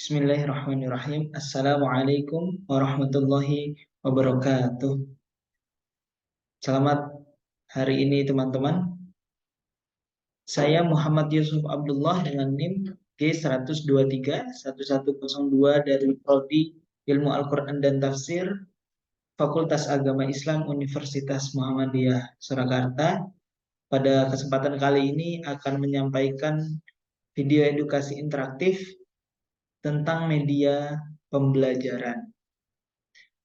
Bismillahirrahmanirrahim. Assalamualaikum warahmatullahi wabarakatuh. Selamat hari ini teman-teman. Saya Muhammad Yusuf Abdullah dengan NIM G1231102 dari Prodi Ilmu Al-Quran dan Tafsir Fakultas Agama Islam Universitas Muhammadiyah Surakarta. Pada kesempatan kali ini akan menyampaikan video edukasi interaktif tentang media pembelajaran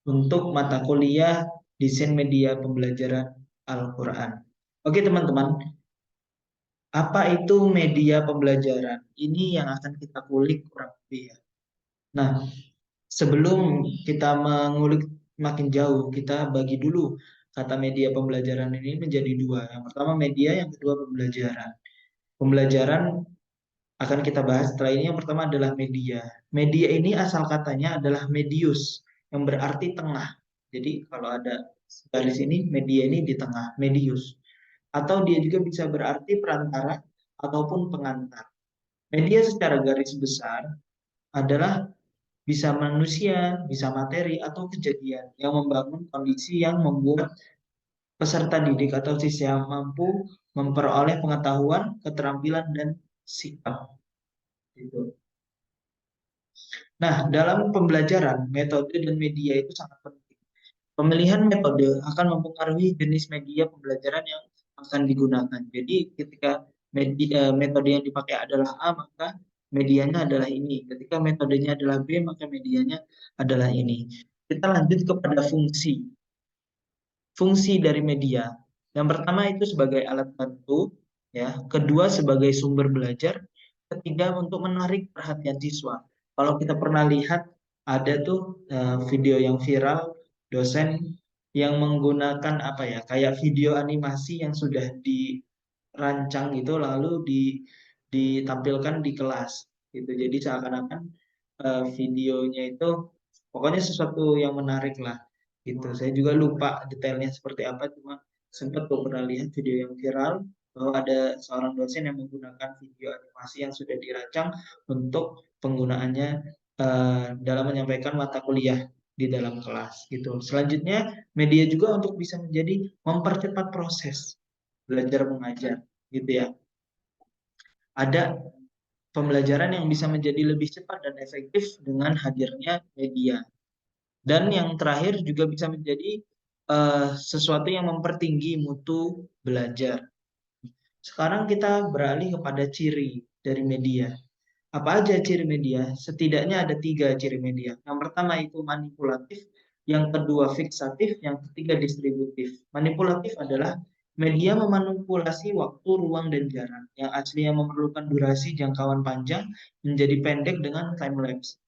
untuk mata kuliah Desain Media Pembelajaran Al-Quran. Oke teman-teman, apa itu media pembelajaran? Ini yang akan kita kulik kurang lebih ya. Nah, sebelum kita mengulik makin jauh, kita bagi dulu kata media pembelajaran ini menjadi dua. Yang pertama media, yang kedua pembelajaran. Pembelajaran akan kita bahas setelah ini. Yang pertama adalah media. Media ini asal katanya adalah medius, yang berarti tengah. Jadi kalau ada garis ini, media ini di tengah, medius. Atau dia juga bisa berarti perantara ataupun pengantar. Media secara garis besar adalah bisa manusia, bisa materi, atau kejadian yang membangun kondisi yang membuat peserta didik atau siswa mampu memperoleh pengetahuan, keterampilan, dan sikap. Gitu. Nah, dalam pembelajaran, metode dan media itu sangat penting. Pemilihan metode akan mempengaruhi jenis media pembelajaran yang akan digunakan. Jadi, ketika metode yang dipakai adalah A, maka medianya adalah ini. Ketika metodenya adalah B, maka medianya adalah ini. Kita lanjut kepada fungsi. Fungsi dari media. Yang pertama itu sebagai alat bantu, ya. Kedua sebagai sumber belajar. Ketiga untuk menarik perhatian siswa. Kalau kita pernah lihat ada tuh video yang viral dosen yang menggunakan apa ya, kayak video animasi yang sudah dirancang gitu lalu ditampilkan di kelas gitu. Jadi seakan-akan videonya itu pokoknya sesuatu yang menarik lah gitu. Saya juga lupa detailnya seperti apa, cuma sempat pernah lihat video yang viral bahwa ada seorang dosen yang menggunakan video animasi yang sudah dirancang untuk penggunaannya dalam menyampaikan mata kuliah di dalam kelas gitu. Selanjutnya media juga untuk bisa menjadi mempercepat proses belajar mengajar gitu ya. Ada pembelajaran yang bisa menjadi lebih cepat dan efektif dengan hadirnya media. Dan yang terakhir juga bisa menjadi sesuatu yang mempertinggi mutu belajar. Sekarang kita beralih kepada ciri dari media. Apa aja ciri media? Setidaknya ada 3 ciri media. Yang pertama itu manipulatif, yang kedua fiksatif, yang ketiga distributif. Manipulatif adalah media memanipulasi waktu, ruang, dan jarak. Yang aslinya memerlukan durasi jangkauan panjang menjadi pendek dengan time lapse.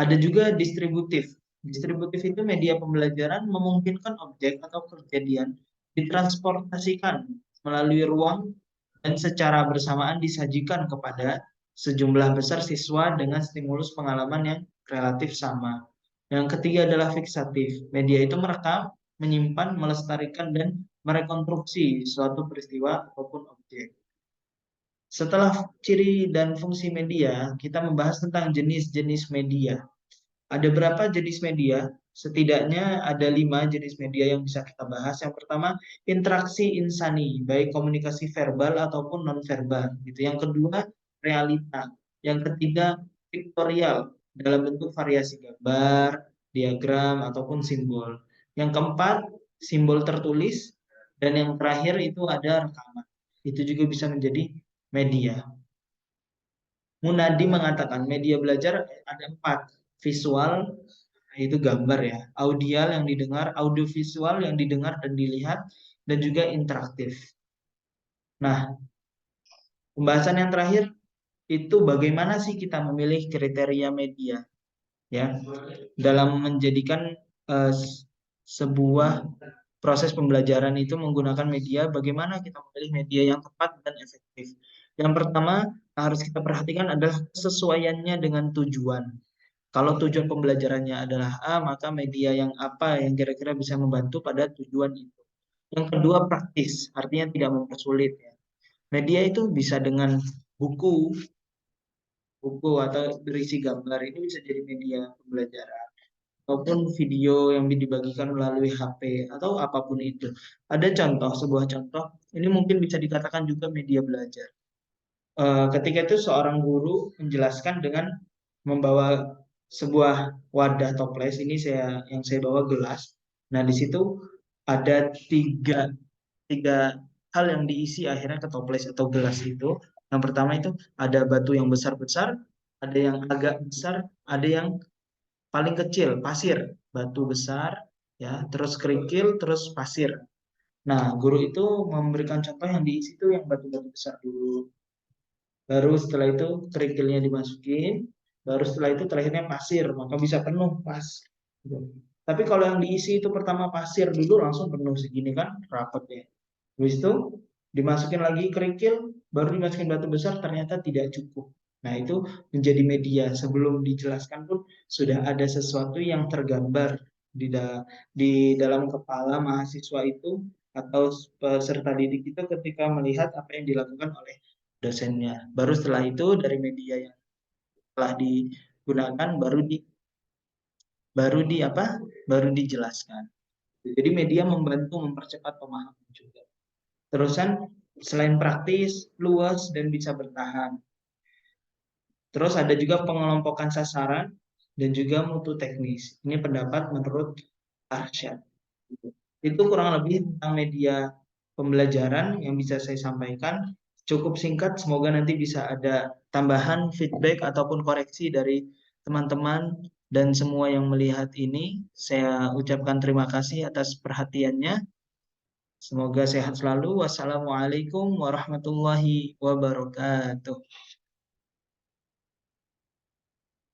Ada juga distributif. Distributif itu media pembelajaran memungkinkan objek atau kejadian ditransportasikan melalui ruang dan secara bersamaan disajikan kepada sejumlah besar siswa dengan stimulus pengalaman yang relatif sama. Yang ketiga adalah fiksatif. Media itu merekam, menyimpan, melestarikan, dan merekonstruksi suatu peristiwa ataupun objek. Setelah ciri dan fungsi media, kita membahas tentang jenis-jenis media. Ada berapa jenis media? Setidaknya ada 5 jenis media yang bisa kita bahas. Yang pertama, interaksi insani, baik komunikasi verbal ataupun non-verbal. Gitu. Yang kedua, realita. Yang ketiga, piktorial, dalam bentuk variasi gambar, diagram, ataupun simbol. Yang keempat, simbol tertulis. Dan yang terakhir itu ada rekaman. Itu juga bisa menjadi media. Munadi mengatakan media belajar ada 4. Visual, itu gambar ya. Audial yang didengar, audiovisual yang didengar dan dilihat, dan juga interaktif. Nah, pembahasan yang terakhir itu bagaimana sih kita memilih kriteria media ya dalam menjadikan sebuah proses pembelajaran itu menggunakan media, bagaimana kita memilih media yang tepat dan efektif. Yang pertama harus kita perhatikan adalah kesesuaiannya dengan tujuan. Kalau tujuan pembelajarannya adalah A, maka media yang apa yang kira-kira bisa membantu pada tujuan itu. Yang kedua praktis, artinya tidak mempersulit ya. Media itu bisa dengan buku, buku atau berisi gambar, ini bisa jadi media pembelajaran. Ataupun video yang dibagikan melalui HP atau apapun itu. Ada contoh, sebuah contoh, ini mungkin bisa dikatakan juga media belajar. Ketika itu seorang guru menjelaskan dengan membawa sebuah wadah toples, ini yang saya bawa gelas. Nah, di situ ada tiga hal yang diisi akhirnya ke toples atau gelas itu. Yang pertama itu ada batu yang besar-besar, ada yang agak besar, ada yang paling kecil, pasir, batu besar, ya, terus kerikil, terus pasir. Nah, guru itu memberikan contoh yang diisi itu yang batu-batu besar dulu. Baru setelah itu kerikilnya dimasukin, baru setelah itu terakhirnya pasir, maka bisa penuh pas. Gitu. Tapi kalau yang diisi itu pertama pasir dulu langsung penuh segini kan, rapat ya. Habis itu dimasukin lagi kerikil, baru dimasukin batu besar ternyata tidak cukup. Nah, itu menjadi media. Sebelum dijelaskan pun sudah ada sesuatu yang tergambar di dalam kepala mahasiswa itu atau peserta didik itu ketika melihat apa yang dilakukan oleh dosennya. Baru setelah itu dari media yang telah digunakan baru di apa? Baru dijelaskan. Jadi media membantu mempercepat pemahaman juga. Terusan selain praktis, luas dan bisa bertahan. Terus ada juga pengelompokan sasaran dan juga mutu teknis. Ini pendapat menurut Arsyad. Itu kurang lebih tentang media pembelajaran yang bisa saya sampaikan. Cukup singkat, semoga nanti bisa ada tambahan feedback ataupun koreksi dari teman-teman dan semua yang melihat ini. Saya ucapkan terima kasih atas perhatiannya. Semoga sehat selalu. Wassalamualaikum warahmatullahi wabarakatuh.